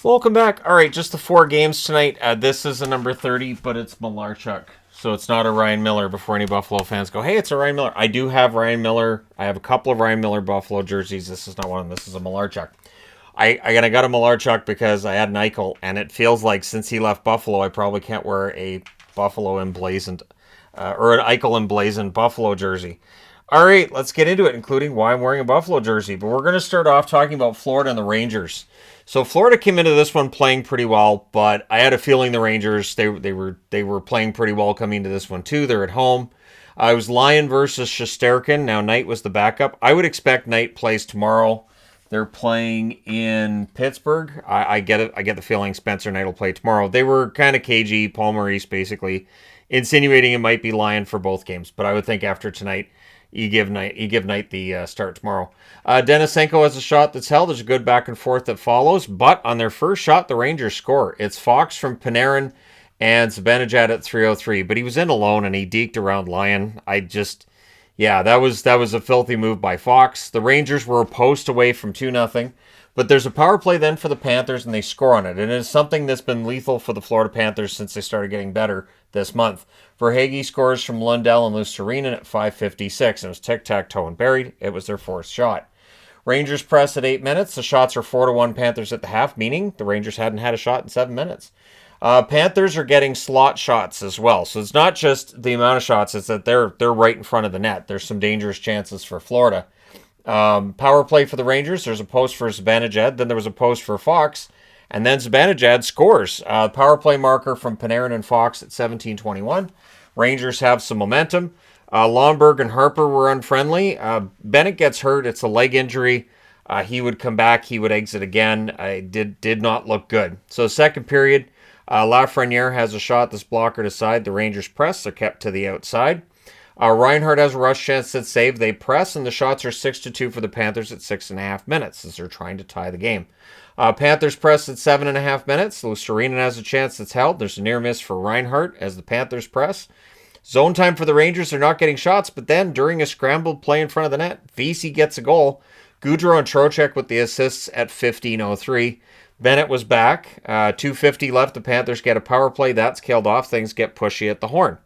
Welcome back. All right, just the 4 games tonight. This is a number 30, but it's Malarchuk. So it's not a Ryan Miller before any Buffalo fans go, hey, it's a Ryan Miller. I do have Ryan Miller. I have a couple of Ryan Miller Buffalo jerseys. This is not one of them. This is a Malarchuk. I got a Malarchuk because I had an Eichel, and it feels like since he left Buffalo, I probably can't wear a Buffalo emblazoned or an Eichel emblazoned Buffalo jersey. All right, let's get into it, including why I'm wearing a Buffalo jersey. But we're going to start off talking about Florida and the Rangers. So Florida came into this one playing pretty well, but I had a feeling the Rangers they were playing pretty well coming into this one too. They're at home. It was Lyon versus Shesterkin. Now Knight was the backup. I would expect Knight plays tomorrow. They're playing in Pittsburgh. I get it. I get the feeling Spencer Knight will play tomorrow. They were kind of cagey. Paul Maurice basically insinuating it might be Lyon for both games, but I would think after tonight, you give Knight the start tomorrow. Denisenko has a shot that's held. There's a good back and forth that follows. But on their first shot, the Rangers score. It's Fox from Panarin and Zibanejad at 3:03. But he was in alone and he deked around Lyon. That was a filthy move by Fox. The Rangers were a post away from 2-0. But there's a power play then for the Panthers, and they score on it. And it is something that's been lethal for the Florida Panthers since they started getting better this month. Verhaeghe scores from Lundell and Luostarinen at 5:56. It was tic-tac-toe and buried. It was their fourth shot. Rangers press at 8 minutes. The shots are 4-1 Panthers at the half, meaning the Rangers hadn't had a shot in 7 minutes. Panthers are getting slot shots as well. So it's not just the amount of shots, it's that they're right in front of the net. There's some dangerous chances for Florida. Power play for the Rangers. There's a post for Zibanejad. Then there was a post for Fox. And then Zibanejad scores. Power play marker from Panarin and Fox at 17:21. Rangers have some momentum. Lomberg and Harper were unfriendly. Bennett gets hurt. It's a leg injury. He would come back. He would exit again. It did not look good. So second period, Lafreniere has a shot that's blockered aside. The Rangers press. They're kept to the outside. Reinhardt has a rush chance that's saved. They press, and the shots are 6-2 for the Panthers at 6.5 minutes as they're trying to tie the game. Panthers press at 7.5 minutes. Luostarinen has a chance that's held. There's a near miss for Reinhardt as the Panthers press. Zone time for the Rangers. They're not getting shots, but then during a scrambled play in front of the net, Vesey gets a goal. Gaudreau and Trocheck with the assists at 15:03. Bennett was back. 2:50 left. The Panthers get a power play. That's killed off. Things get pushy at the horn.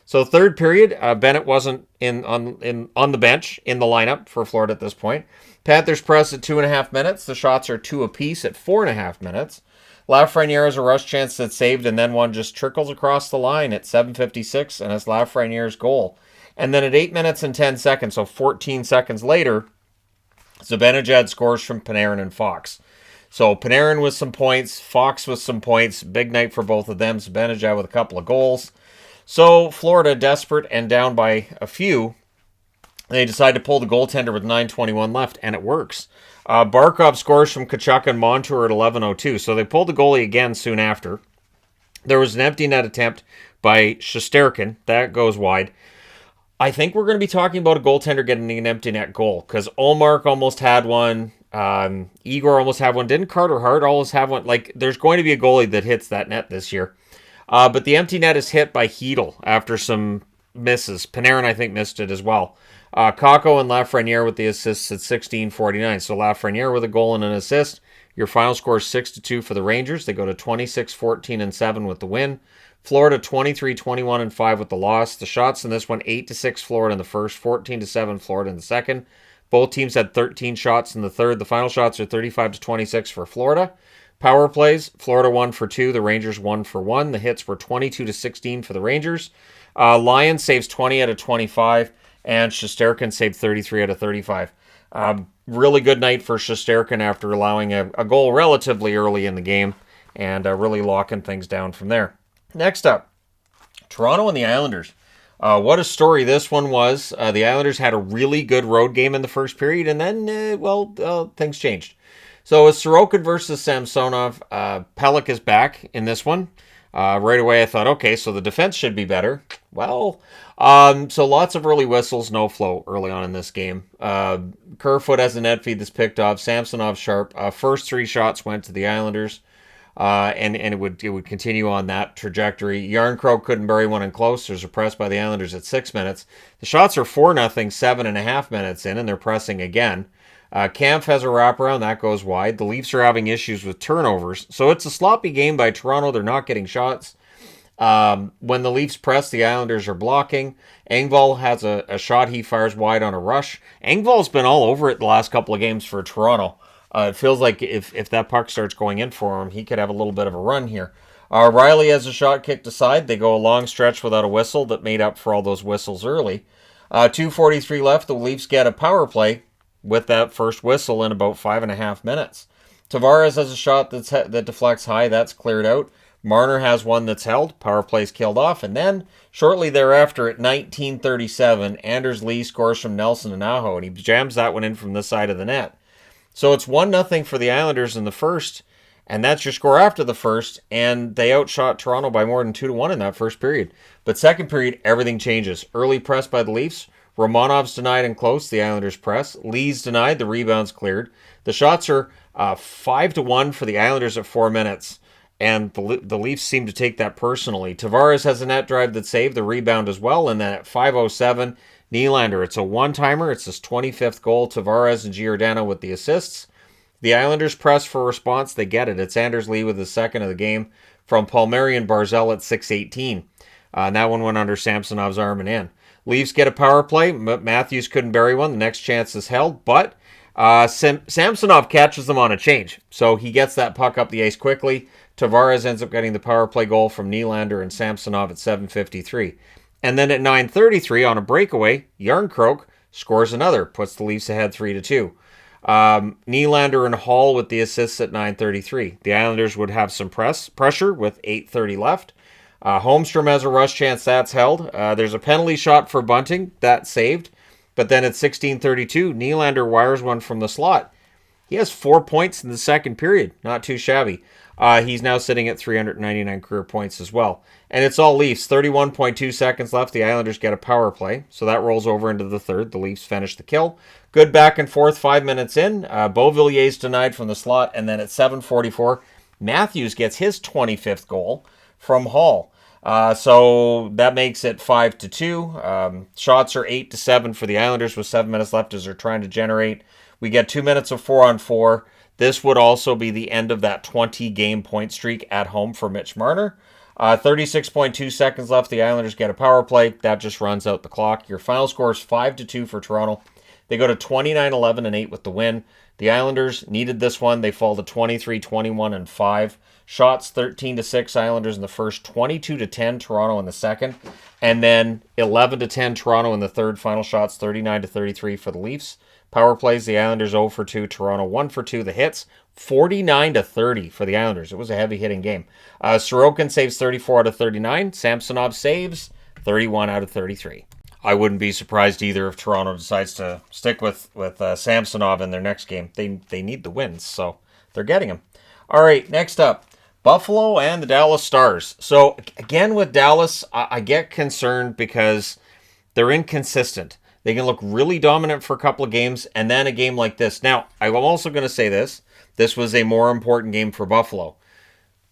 So third period, Bennett wasn't on the bench in the lineup for Florida at this point. Panthers press at 2.5 minutes. The shots are 2 apiece at 4.5 minutes. Lafreniere has a rush chance that's saved, and then one just trickles across the line at 7:56, and it's Lafreniere's goal. And then at 8 minutes and 10 seconds, so 14 seconds later, Zibanejad scores from Panarin and Fox. So Panarin with some points, Fox with some points, big night for both of them. Zibanejad with a couple of goals. So Florida, desperate and down by a few, they decide to pull the goaltender with 9:21 left, and it works. Barkov scores from Tkachuk and Montour at 11:02, so they pulled the goalie again soon after. There was an empty net attempt by Shesterkin. That goes wide. I think we're going to be talking about a goaltender getting an empty net goal, because Ullmark almost had one. Igor almost had one. Didn't Carter Hart almost have one? Like, there's going to be a goalie that hits that net this year. But the empty net is hit by Hedl after some misses. Panarin, I think, missed it as well. Kakko and Lafreniere with the assists at 16:49. So Lafreniere with a goal and an assist. Your final score is 6-2 for the Rangers. They go to 26-14-7 with the win. Florida 23-21-5 with the loss. The shots in this one, 8-6 Florida in the first, 14-7 Florida in the second. Both teams had 13 shots in the third. The final shots are 35-26 for Florida. Power plays, Florida 1 for 2, the Rangers 1 for 1. The hits were 22-16 for the Rangers. Lyon saves 20 out of 25, and Shesterkin saved 33 out of 35. Really good night for Shesterkin after allowing a goal relatively early in the game, and really locking things down from there. Next up, Toronto and the Islanders. What a story this one was. The Islanders had a really good road game in the first period, and then, things changed. So it's Sorokin versus Samsonov. Pelech is back in this one. Right away I thought, okay, so the defense should be better. Well, so lots of early whistles, no flow early on in this game. Kerfoot has a net feed that's picked off. Samsonov sharp. First 3 shots went to the Islanders. And it would continue on that trajectory. Yarncrow couldn't bury one in close. There's a press by the Islanders at 6 minutes. The shots are 4-0, 7.5 minutes in, and they're pressing again. Kampf has a wraparound. That goes wide. The Leafs are having issues with turnovers. So it's a sloppy game by Toronto. They're not getting shots. When the Leafs press, the Islanders are blocking. Engvall has a shot he fires wide on a rush. Engvall's been all over it the last couple of games for Toronto. It feels like if that puck starts going in for him, he could have a little bit of a run here. Riley has a shot kicked aside. They go a long stretch without a whistle that made up for all those whistles early. 2:43 left. The Leafs get a power play with that first whistle in about 5.5 minutes. Tavares has a shot that deflects high. That's cleared out. Marner has one that's held. Power play's killed off. And then, shortly thereafter, at 19:37, Anders Lee scores from Nelson and Aho, and he jams that one in from this side of the net. So it's 1-0 for the Islanders in the first, and that's your score after the first, and they outshot Toronto by more than 2-1 in that first period. But second period, everything changes. Early press by the Leafs. Romanov's denied and close. The Islanders press. Lee's denied. The rebound's cleared. The shots are 5-1 for the Islanders at 4 minutes. And the Leafs seem to take that personally. Tavares has a net drive that saved the rebound as well. And then at 5:07, Nylander. It's a one-timer. It's his 25th goal. Tavares and Giordano with the assists. The Islanders press for response. They get it. It's Anders Lee with his second of the game from Palmieri and Barzal at 6:18. And that one went under Samsonov's arm and in. Leafs get a power play. Matthews couldn't bury one. The next chance is held. But Samsonov catches them on a change. So he gets that puck up the ice quickly. Tavares ends up getting the power play goal from Nylander and Samsonov at 7:53. And then at 9:33 on a breakaway, Järnkrok scores another, puts the Leafs ahead 3-2. Nylander and Hall with the assists at 9:33. The Islanders would have some pressure with 8:30 left. Holmstrom has a rush chance, that's held. There's a penalty shot for Bunting, that's saved. But then at 16:32, Nylander wires one from the slot. He has 4 points in the second period, not too shabby. He's now sitting at 399 career points as well. And it's all Leafs. 31.2 seconds left. The Islanders get a power play. So that rolls over into the third. The Leafs finish the kill. Good back and forth 5 minutes in. Beauvillier's denied from the slot. And then at 7:44, Matthews gets his 25th goal from Hall. So that makes it 5-2. Shots are 8-7 for the Islanders with 7 minutes left as they're trying to generate. We get 2 minutes of 4-on-4. This would also be the end of that 20-game point streak at home for Mitch Marner. 36.2 seconds left. The Islanders get a power play. That just runs out the clock. Your final score is 5-2 for Toronto. They go to 29-11-8 with the win. The Islanders needed this one. They fall to 23-21-5. Shots 13-6 Islanders in the first, 22-10 Toronto in the second, and then 11-10 Toronto in the third. Final shots 39-33 for the Leafs. Power plays, the Islanders 0 for 2, Toronto 1 for 2. The hits 49-30 for the Islanders. It was a heavy hitting game. Sorokin saves 34 out of 39. Samsonov saves 31 out of 33. I wouldn't be surprised either if Toronto decides to stick with Samsonov in their next game. They need the wins, so they're getting him. All right, next up, Buffalo and the Dallas Stars. So again with Dallas, I get concerned because they're inconsistent. They can look really dominant for a couple of games, and then a game like this. Now, I'm also going to say this. This was a more important game for Buffalo.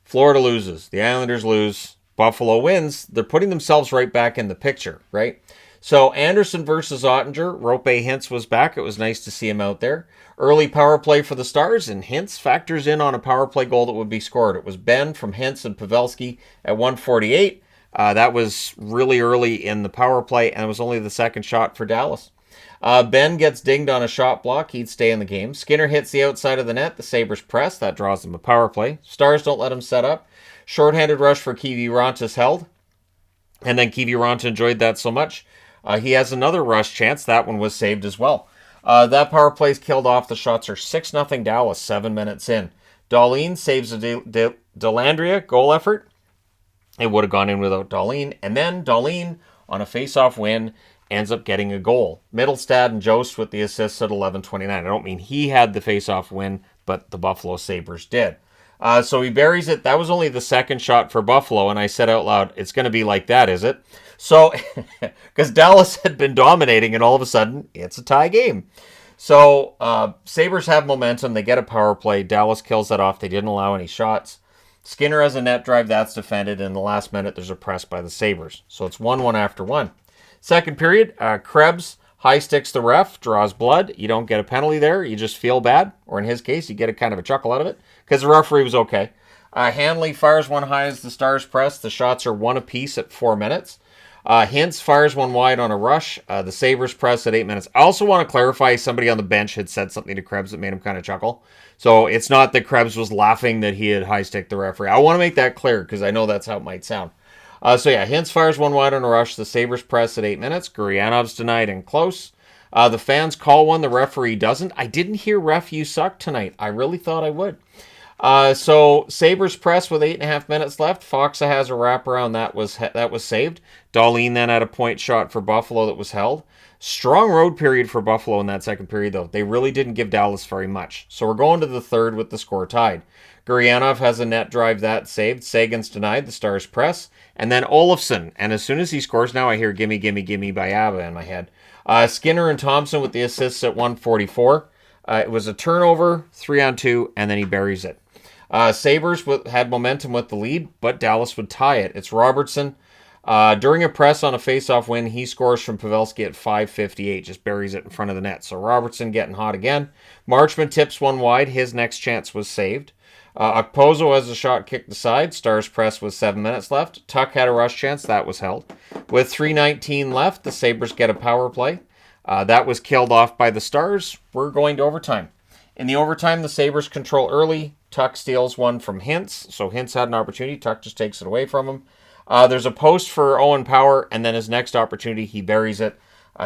Florida loses. The Islanders lose. Buffalo wins. They're putting themselves right back in the picture, right? So Anderson versus Ottinger. Rope Hintz was back. It was nice to see him out there. Early power play for the Stars, and Hintz factors in on a power play goal that would be scored. It was Ben from Hintz and Pavelski at 1:48. That was really early in the power play, and it was only the second shot for Dallas. Ben gets dinged on a shot block. He'd stay in the game. Skinner hits the outside of the net. The Sabres press. That draws them a power play. Stars don't let him set up. Shorthanded rush for Kiviranta held. And then Kiviranta enjoyed that so much. He has another rush chance. That one was saved as well. That power play's killed off. The shots are 6-0 Dallas, 7 minutes in. Dahlin saves a Dellandrea goal effort. It would have gone in without Dahlin. And then Dahlin, on a face-off win, ends up getting a goal. Mittelstadt and Jost with the assists at 11:29. I don't mean he had the face-off win, but the Buffalo Sabres did. So he buries it. That was only the second shot for Buffalo, and I said out loud, it's going to be like that, is it? So, because Dallas had been dominating, and all of a sudden, it's a tie game. So, Sabres have momentum. They get a power play. Dallas kills that off. They didn't allow any shots. Skinner has a net drive. That's defended. In the last minute, there's a press by the Sabres. So, it's 1-1 after 1. Second period, Krebs, High sticks the ref, draws blood. You don't get a penalty there. You just feel bad. Or in his case, you get a kind of a chuckle out of it because the referee was okay. Hanley fires one high as the Stars press. The shots are one apiece at 4 minutes. Hintz fires one wide on a rush. The Sabres press at 8 minutes. I also want to clarify, somebody on the bench had said something to Krebs that made him kind of chuckle. So it's not that Krebs was laughing that he had high-sticked the referee. I want to make that clear because I know that's how it might sound. Hintz fires one wide on a rush. The Sabres press at 8 minutes. Guryanov's denied and close. The fans call one. The referee doesn't. I didn't hear ref, you suck tonight. I really thought I would. Sabres press with 8.5 minutes left. Foxa has a wraparound that was saved. Darlene then had a point shot for Buffalo that was held. Strong road period for Buffalo in that second period, though. They really didn't give Dallas very much. So we're going to the third with the score tied. Guryanov has a net drive that saved. Sagan's denied. The Stars press. And then Olofsson. And as soon as he scores now, I hear gimme, gimme, gimme by ABBA in my head. Skinner and Thompson with the assists at 1:44. It was a turnover, 3-on-2, and then he buries it. Sabres had momentum with the lead, but Dallas would tie it. It's Robertson. During a press on a face-off win, he scores from Pavelski at 5:58, just buries it in front of the net. So Robertson getting hot again. Marchman tips one wide. His next chance was saved. Okposo has a shot kicked aside. Stars press with 7 minutes left. Tuck had a rush chance. That was held. With 3:19 left, the Sabres get a power play. That was killed off by the Stars. We're going to overtime. In the overtime, the Sabres control early. Tuck steals one from Hintz. So Hintz had an opportunity. Tuck just takes it away from him. There's a post for Owen Power, and then his next opportunity, he buries it.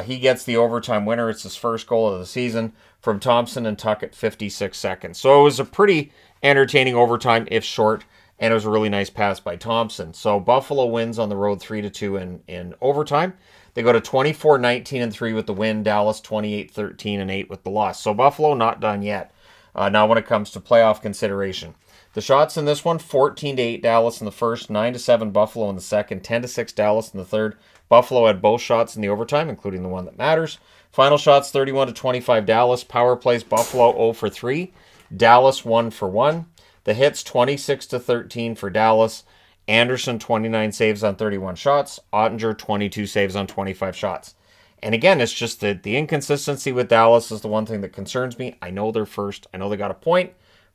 He gets the overtime winner. It's his first goal of the season from Thompson and Tuck at 56 seconds. So it was a pretty entertaining overtime, if short, and it was a really nice pass by Thompson. So Buffalo wins on the road 3-2 in overtime. They go to 24-19-3 with the win. Dallas 28-13-8 with the loss. So Buffalo not done yet. Now when it comes to playoff consideration. The shots in this one, 14-8 Dallas in the first, 9-7 Buffalo in the second, 10-6 Dallas in the third. Buffalo had both shots in the overtime, including the one that matters. Final shots, 31-25 Dallas. Power plays, Buffalo 0 for 3. Dallas 1 for 1. The hits, 26-13 for Dallas. Anderson, 29 saves on 31 shots. Ottinger, 22 saves on 25 shots. And again, it's just that the inconsistency with Dallas is the one thing that concerns me. I know they're first. I know they got a point,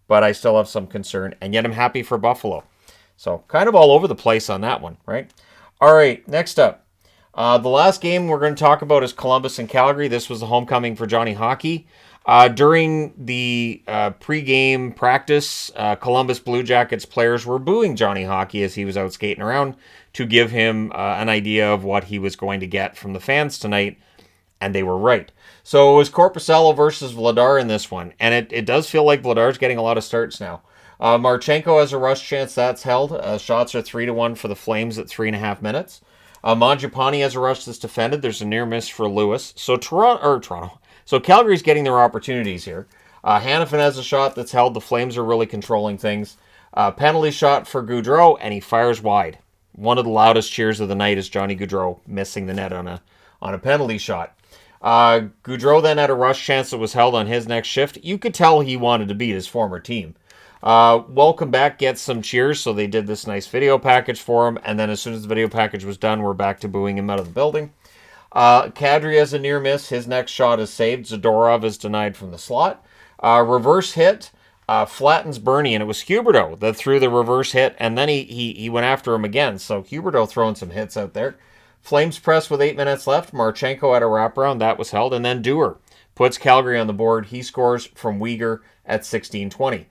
but I still have some concern. And yet I'm happy for Buffalo. So kind of all over the place on that one, right? All right, next up. The last game we're going to talk about is Columbus and Calgary. This was the homecoming for Johnny Hockey. During the pregame practice, Columbus Blue Jackets players were booing Johnny Hockey as he was out skating around to give him an idea of what he was going to get from the fans tonight, and they were right. So it was Korpisalo versus Vladar in this one, and it does feel like Vladar's getting a lot of starts now. Marchenko has a rush chance, that's held. Shots are 3-1 for the Flames at 3.5 minutes. Mangiapane has a rush that's defended. There's a near miss for Lewis. So Toronto. So Calgary's getting their opportunities here. Hanifin has a shot that's held. The Flames are really controlling things. Penalty shot for Gaudreau, and he fires wide. One of the loudest cheers of the night is Johnny Gaudreau missing the net on a penalty shot. Gaudreau then had a rush chance that was held on his next shift. You could tell he wanted to beat his former team. Welcome Back gets some cheers, so they did this nice video package for him, and then as soon as the video package was done, we're back to booing him out of the building. Kadri has a near miss. His next shot is saved. Zadorov is denied from the slot. Reverse hit flattens Bernie, and it was Huberdeau that threw the reverse hit, and then he went after him again. So Huberdeau throwing some hits out there. Flames press with 8 minutes left. Marchenko had a wraparound. That was held. And then Dewar puts Calgary on the board. He scores from Uyghur at 16:20.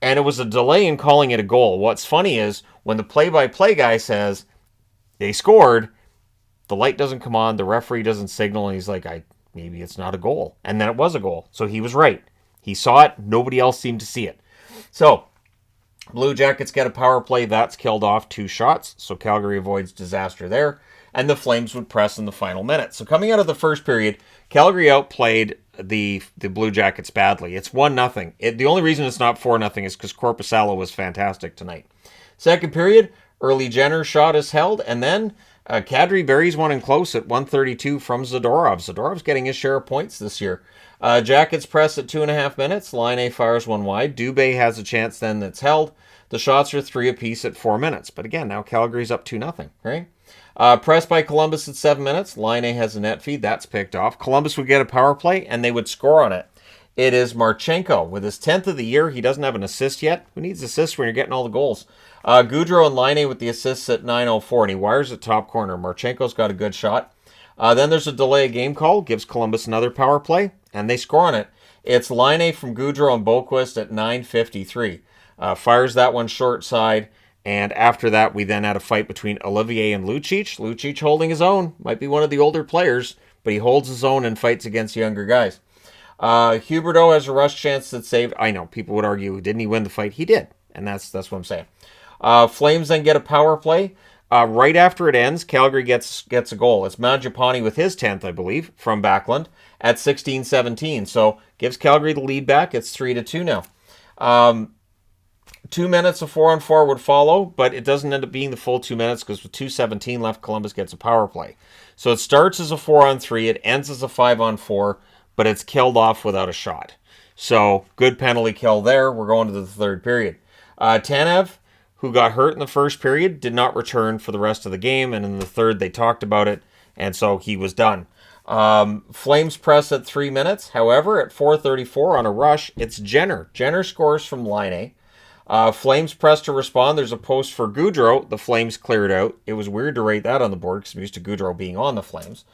And it was a delay in calling it a goal. What's funny is when the play-by-play guy says they scored, the light doesn't come on, the referee doesn't signal, and he's like, maybe it's not a goal. And then it was a goal. So he was right. He saw it. Nobody else seemed to see it. So Blue Jackets get a power play. That's killed off 2 shots. So Calgary avoids disaster there. And the Flames would press in the final minute. So coming out of the first period, Calgary outplayed the Blue Jackets badly. It's 1-0. The only reason it's not 4-0 is because Korpisalo was fantastic tonight. Second period, early Jenner shot is held, and then Kadri buries one in close at 1:32 from Zadorov. Zadorov's getting his share of points this year. Jackets press at 2.5 minutes. Laine fires one wide. Dubé has a chance then that's held. The shots are 3 apiece at 4 minutes. But again, now Calgary's up 2-0, right? Pressed by Columbus at 7 minutes. Laine has a net feed. That's picked off. Columbus would get a power play, and they would score on it. It is Marchenko with his 10th of the year. He doesn't have an assist yet. Who needs assists when you're getting all the goals? Gaudreau and Laine with the assists at 9:04, and he wires at top corner. Marchenko's got a good shot. Then there's a delay of game call. Gives Columbus another power play, and they score on it. It's Laine from Gaudreau and Boquist at 9:53. Fires that one short side. And after that, we then had a fight between Olivier and Lucic. Lucic holding his own. Might be one of the older players, but he holds his own and fights against younger guys. Huberdeau has a rush chance that saved. I know, people would argue, didn't he win the fight? He did, and that's what I'm saying. Flames then get a power play. Right after it ends, Calgary gets a goal. It's Mangiapane with his 10th, I believe, from Backlund at 16:17. So gives Calgary the lead back. It's 3-2 now. 2 minutes of 4-on-4 would follow, but it doesn't end up being the full 2 minutes because with 2:17 left, Columbus gets a power play. So it starts as a 4-on-3, it ends as a 5-on-4, but it's killed off without a shot. So good penalty kill there. We're going to the third period. Tanev, who got hurt in the first period, did not return for the rest of the game, and in the third they talked about it, and so he was done. Flames press at 3 minutes. However, at 4:34 on a rush, it's Jenner. Jenner scores from Laine. Flames press to respond. There's a post for Gaudreau. The Flames cleared out. It was weird to rate that on the board because I'm used to Gaudreau being on the Flames.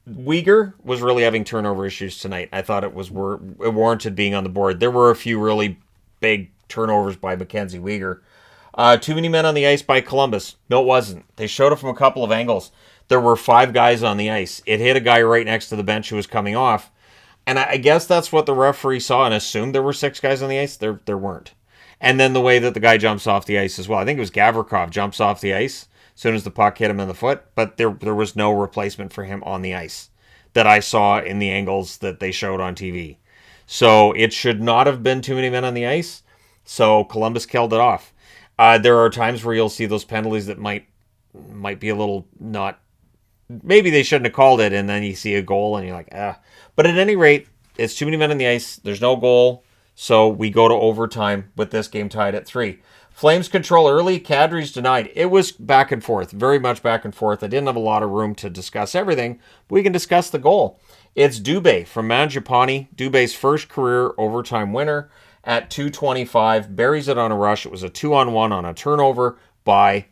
Uyghur was really having turnover issues tonight. I thought it warranted being on the board. There were a few really big turnovers by Mackenzie Uyghur. Too many men on the ice by Columbus. No, it wasn't. They showed it from a couple of angles. There were 5 guys on the ice. It hit a guy right next to the bench who was coming off. And I guess that's what the referee saw and assumed there were 6 guys on the ice. There weren't. And then the way that the guy jumps off the ice as well. I think it was Gavrikov jumps off the ice as soon as the puck hit him in the foot. But there was no replacement for him on the ice that I saw in the angles that they showed on TV. So it should not have been too many men on the ice. So Columbus killed it off. There are times where you'll see those penalties that might be a little not... Maybe they shouldn't have called it, and then you see a goal, and you're like, ah. But at any rate, it's too many men on the ice. There's no goal, so we go to overtime with this game tied at 3. Flames control early. Kadri's denied. It was back and forth, very much back and forth. I didn't have a lot of room to discuss everything, but we can discuss the goal. It's Dubé from Mangiapane. Dubé's first career overtime winner at 2:25. Buries it on a rush. It was a 2-on-1 on a turnover by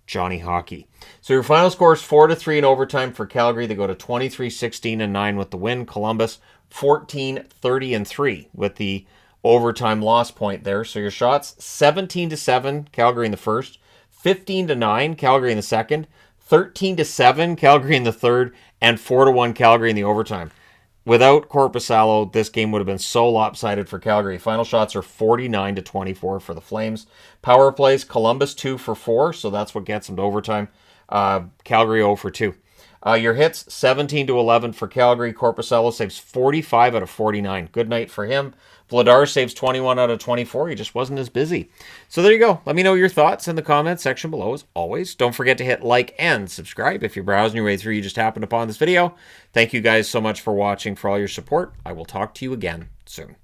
Johnny Hockey. So your final score is 4-3 in overtime for Calgary. They go to 23-16-9 with the win. Columbus 14-30-3 with the overtime loss point there. So your shots 17-7 Calgary in the first, 15-9 Calgary in the second, 13-7 Calgary in the third, and 4-1 Calgary in the overtime. Without Korpisalo, this game would have been so lopsided for Calgary. Final shots are 49-24 for the Flames. Power plays, Columbus 2 for 4, so that's what gets them to overtime. Calgary 0 for 2. Your hits, 17-11 for Calgary. Korpisalo saves 45 out of 49. Good night for him. Vladar saves 21 out of 24. He just wasn't as busy. So there you go. Let me know your thoughts in the comments section below as always. Don't forget to hit like and subscribe if you're browsing your way through. You just happened upon this video. Thank you guys so much for watching, for all your support. I will talk to you again soon.